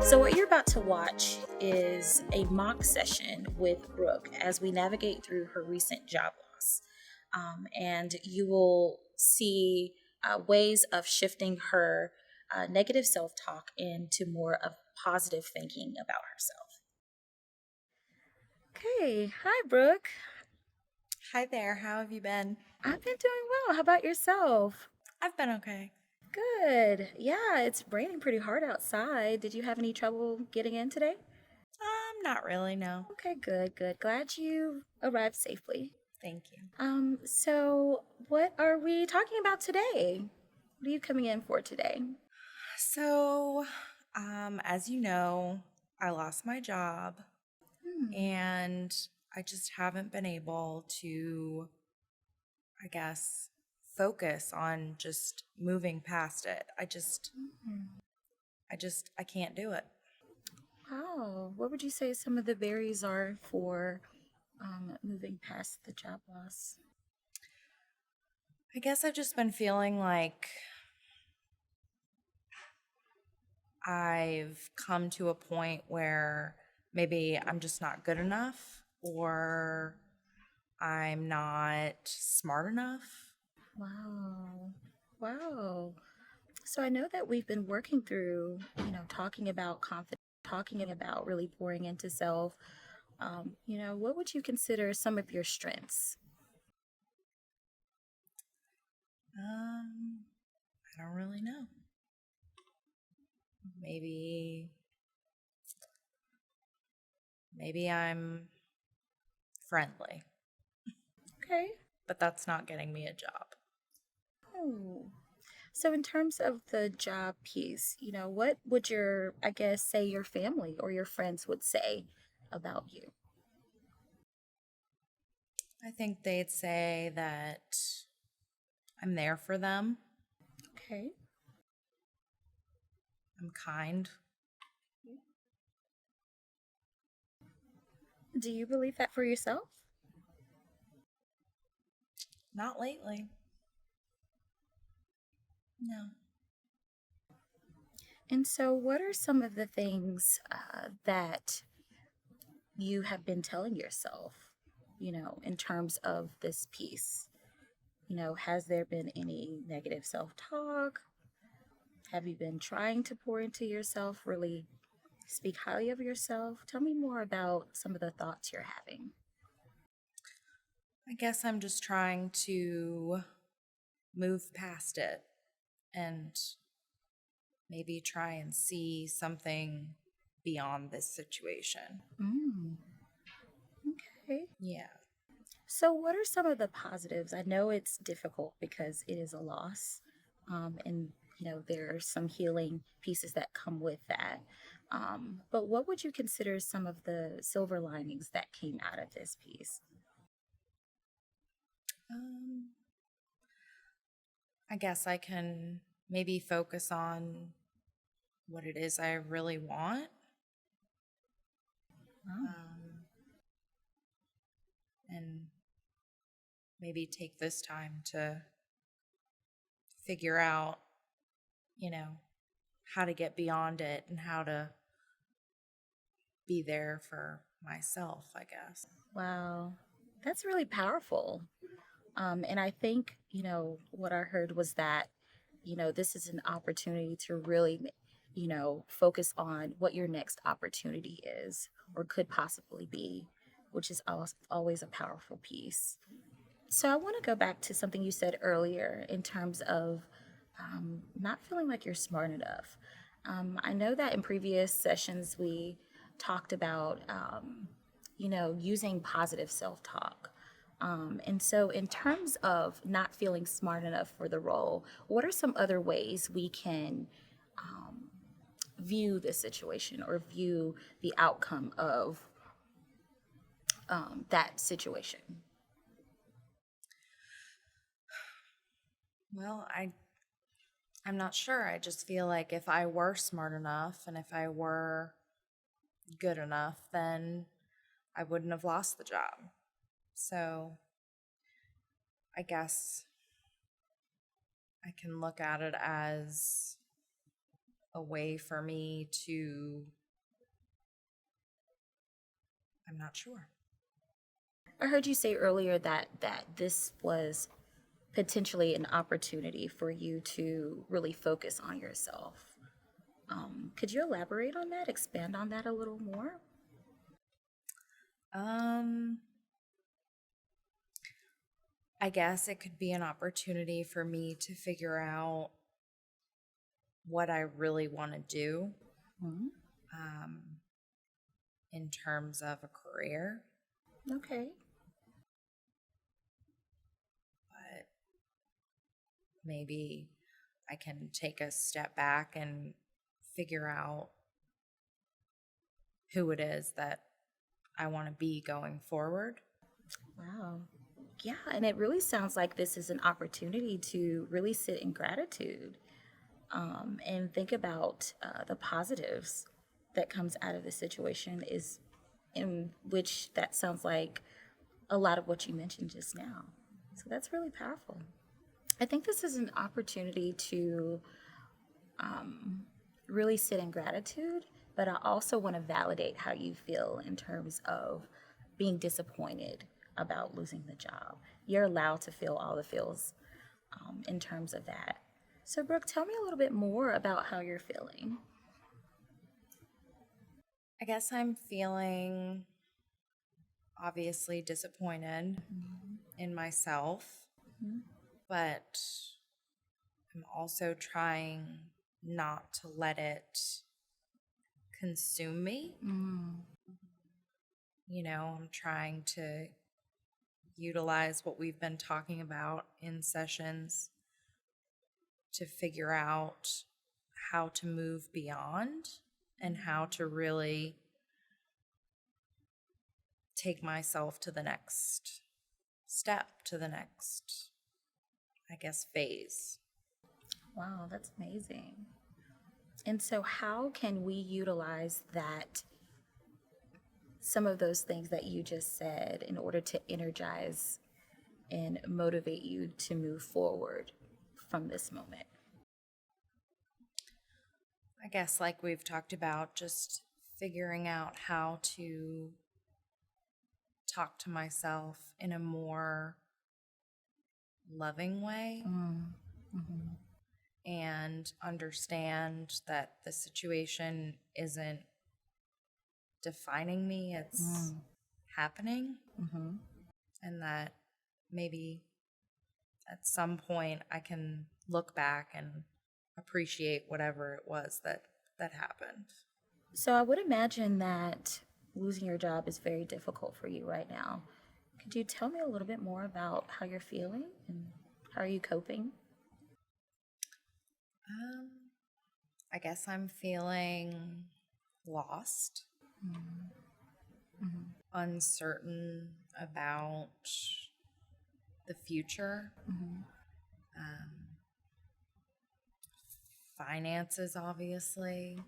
So what you're about to watch is a mock session with Brooke as we navigate through her recent job loss. And you will see ways of shifting her negative self-talk into more of positive thinking about herself. Okay. Hi, Brooke. Hi there. How have you been? I've been doing well. How about yourself? I've been okay. Good. Yeah, it's raining pretty hard outside. Did you have any trouble getting in today? Not really, no. Okay, good. Glad you arrived safely. Thank you. So what are we talking about today? What are you coming in for today? So, as you know, I lost my job and I just haven't been able to, I guess, focus on just moving past it. I can't do it. Wow. What would you say some of the barriers are for moving past the job loss? I guess I've just been feeling like I've come to a point where maybe I'm just not good enough or I'm not smart enough. Wow. So I know that we've been working through, talking about confidence, talking about really pouring into self. What would you consider some of your strengths? I don't really know. Maybe I'm friendly. Okay. But that's not getting me a job. Oh. So in terms of the job piece, what would your family or your friends would say about you? I think they'd say that I'm there for them. Okay. I'm kind. Do you believe that for yourself? Not lately. No. And so what are some of the things that you have been telling yourself, in terms of this piece? Has there been any negative self-talk? Have you been trying to pour into yourself, really speak highly of yourself? Tell me more about some of the thoughts you're having. I guess I'm just trying to move past it and maybe try and see something beyond this situation. Okay. Yeah. So what are some of the positives? I know it's difficult because it is a loss, and there are some healing pieces that come with that. But what would you consider some of the silver linings that came out of this piece? I guess I can maybe focus on what it is I really want. And maybe take this time to figure out, how to get beyond it and how to be there for myself, I guess. Wow, that's really powerful. And I think, what I heard was that, this is an opportunity to really, focus on what your next opportunity is or could possibly be, which is always a powerful piece. So I want to go back to something you said earlier in terms of not feeling like you're smart enough. I know that in previous sessions we talked about, using positive self-talk. And so in terms of not feeling smart enough for the role, what are some other ways we can view the situation or view the outcome of that situation? Well, I'm not sure. I just feel like if I were smart enough and if I were good enough, then I wouldn't have lost the job. So I guess I can look at it as a way for me to, I'm not sure. I heard you say earlier that this was potentially an opportunity for you to really focus on yourself. Could you elaborate on that, expand on that a little more? I guess it could be an opportunity for me to figure out what I really want to do Mhm. in terms of a career. Okay. But maybe I can take a step back and figure out who it is that I want to be going forward. Wow. Yeah, and it really sounds like this is an opportunity to really sit in gratitude, and think about the positives that comes out of the situation, is in which that sounds like a lot of what you mentioned just now. So that's really powerful. I think this is an opportunity to really sit in gratitude, but I also want to validate how you feel in terms of being disappointed about losing the job. You're allowed to feel all the feels in terms of that. So, Brooke, tell me a little bit more about how you're feeling. I guess I'm feeling obviously disappointed in myself, but I'm also trying not to let it consume me. I'm trying to utilize what we've been talking about in sessions to figure out how to move beyond and how to really take myself to the next step, to the next, I guess, phase. Wow, that's amazing. And so, how can we utilize that, some of those things that you just said, in order to energize and motivate you to move forward from this moment? I guess, like we've talked about, just figuring out how to talk to myself in a more loving way and understand that the situation isn't defining me, it's happening, and that maybe at some point I can look back and appreciate whatever it was that happened. So, I would imagine that losing your job is very difficult for you right now. Could you tell me a little bit more about how you're feeling and how are you coping? I guess I'm feeling lost, uncertain about the future, finances, obviously.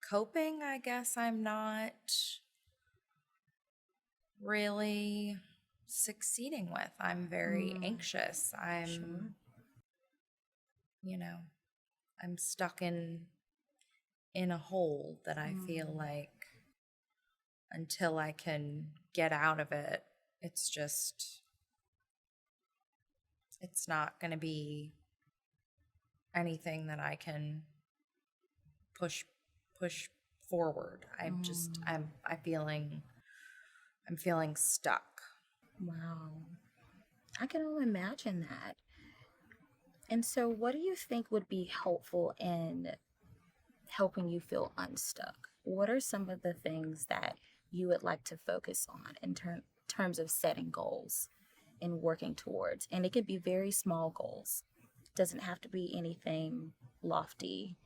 Coping, I guess I'm not really succeeding with. I'm very anxious. I'm I'm stuck in a hole that I feel like until I can get out of it, it's not going to be anything that I can push forward. I'm feeling stuck. Wow. I can only imagine that. And so, what do you think would be helpful in helping you feel unstuck? What are some of the things that you would like to focus on in terms of setting goals and working towards? And it could be very small goals. It doesn't have to be anything lofty,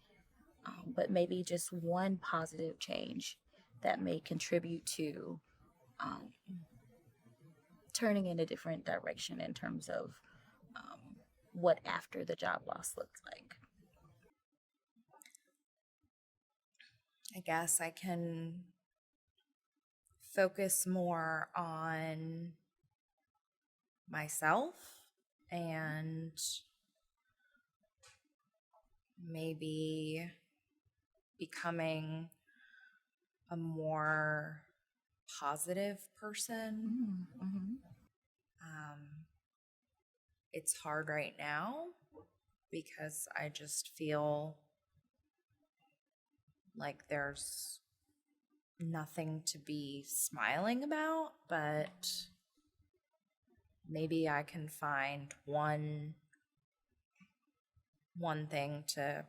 but maybe just one positive change that may contribute to turning in a different direction in terms of what after the job loss looks like. I guess I can focus more on myself and maybe becoming a more positive person. Mm-hmm. It's hard right now because I just feel like there's nothing to be smiling about, but maybe I can find one thing to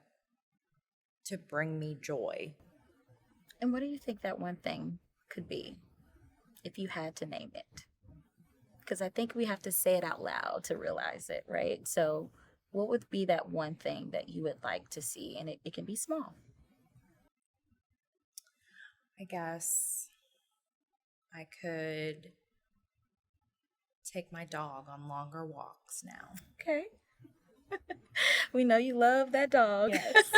bring me joy. And what do you think that one thing could be if you had to name it? Because I think we have to say it out loud to realize it, right? So, what would be that one thing that you would like to see? And it can be small. I guess I could take my dog on longer walks now. Okay. We know you love that dog. Yes.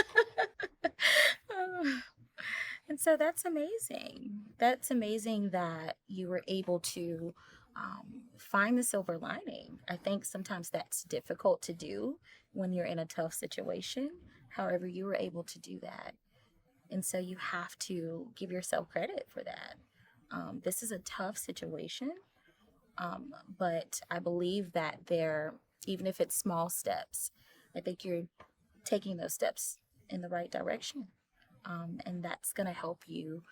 And so that's amazing. That's amazing that you were able to find the silver lining. I think sometimes that's difficult to do when you're in a tough situation. However, you were able to do that. And so you have to give yourself credit for that. This is a tough situation, but I believe that even if it's small steps, I think you're taking those steps in the right direction. And that's going to help you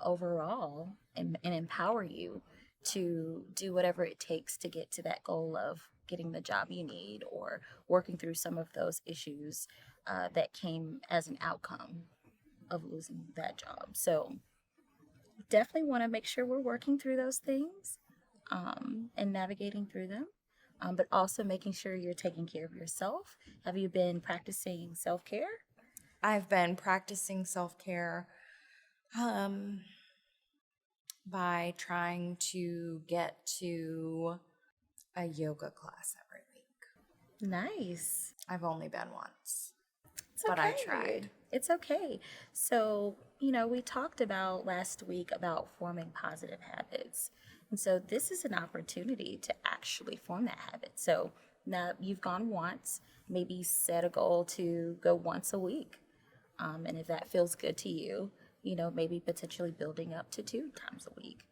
overall and empower you to do whatever it takes to get to that goal of getting the job you need or working through some of those issues that came as an outcome of losing that job. So definitely want to make sure we're working through those things and navigating through them, but also making sure you're taking care of yourself. Have you been practicing self-care? I've been practicing self-care by trying to get to a yoga class every week. Nice. I've only been once, But I tried. It's okay. So, we talked about last week about forming positive habits. And so this is an opportunity to actually form that habit. So now you've gone once, maybe set a goal to go once a week. And if that feels good to you, maybe potentially building up to 2 times a week.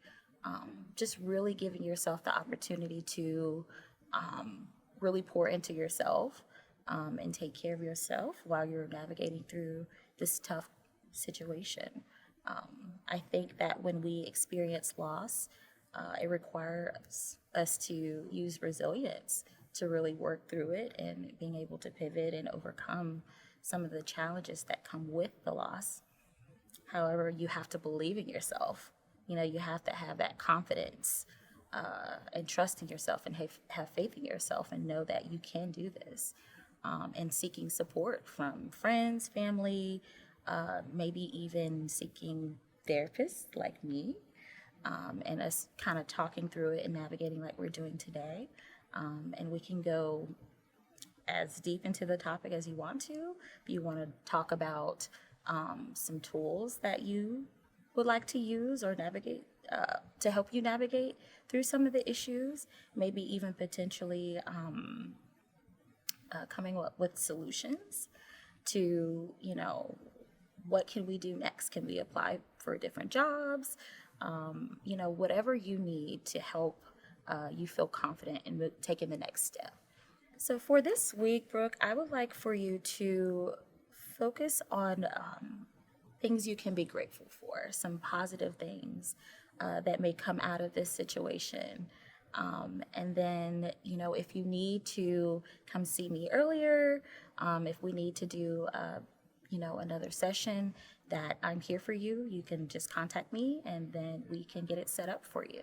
Just really giving yourself the opportunity to really pour into yourself and take care of yourself while you're navigating through this tough situation. I think that when we experience loss, it requires us to use resilience to really work through it and being able to pivot and overcome some of the challenges that come with the loss. However, you have to believe in yourself. You have to have that confidence and trust in yourself and have faith in yourself and know that you can do this. And seeking support from friends, family, maybe even seeking therapists like me, and us kind of talking through it and navigating like we're doing today. And we can go as deep into the topic as you want to. If you want to talk about some tools that you would like to use or navigate to help you navigate through some of the issues, maybe even potentially coming up with solutions to, what can we do next? Can we apply for different jobs? Whatever you need to help you feel confident in taking the next step. So for this week, Brooke, I would like for you to focus on things you can be grateful for, some positive things that may come out of this situation. And then, if you need to come see me earlier, if we need to do, another session, that I'm here for you, you can just contact me and then we can get it set up for you.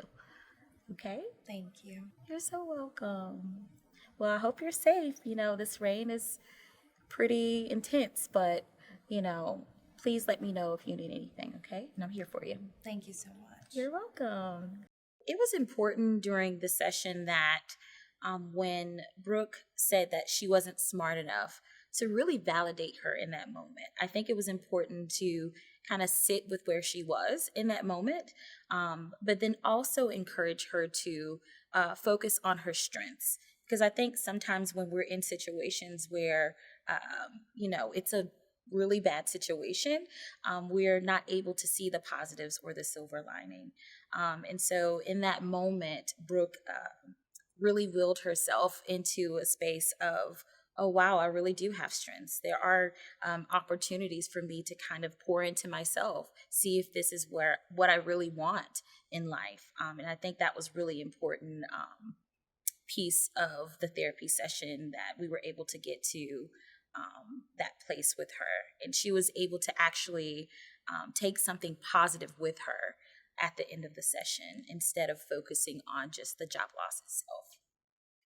Okay? Thank you. You're so welcome. Well, I hope you're safe. This rain is pretty intense, but, please let me know if you need anything, okay? And I'm here for you. Thank you so much. You're welcome. It was important during the session that when Brooke said that she wasn't smart enough to really validate her in that moment. I think it was important to kind of sit with where she was in that moment, but then also encourage her to focus on her strengths. Because I think sometimes when we're in situations where, it's a really bad situation, we're not able to see the positives or the silver lining. And so in that moment, Brooke really willed herself into a space of, oh, wow, I really do have strengths. There are opportunities for me to kind of pour into myself, see if this is what I really want in life. And I think that was really important piece of the therapy session, that we were able to get to that place with her. And she was able to actually take something positive with her at the end of the session instead of focusing on just the job loss itself.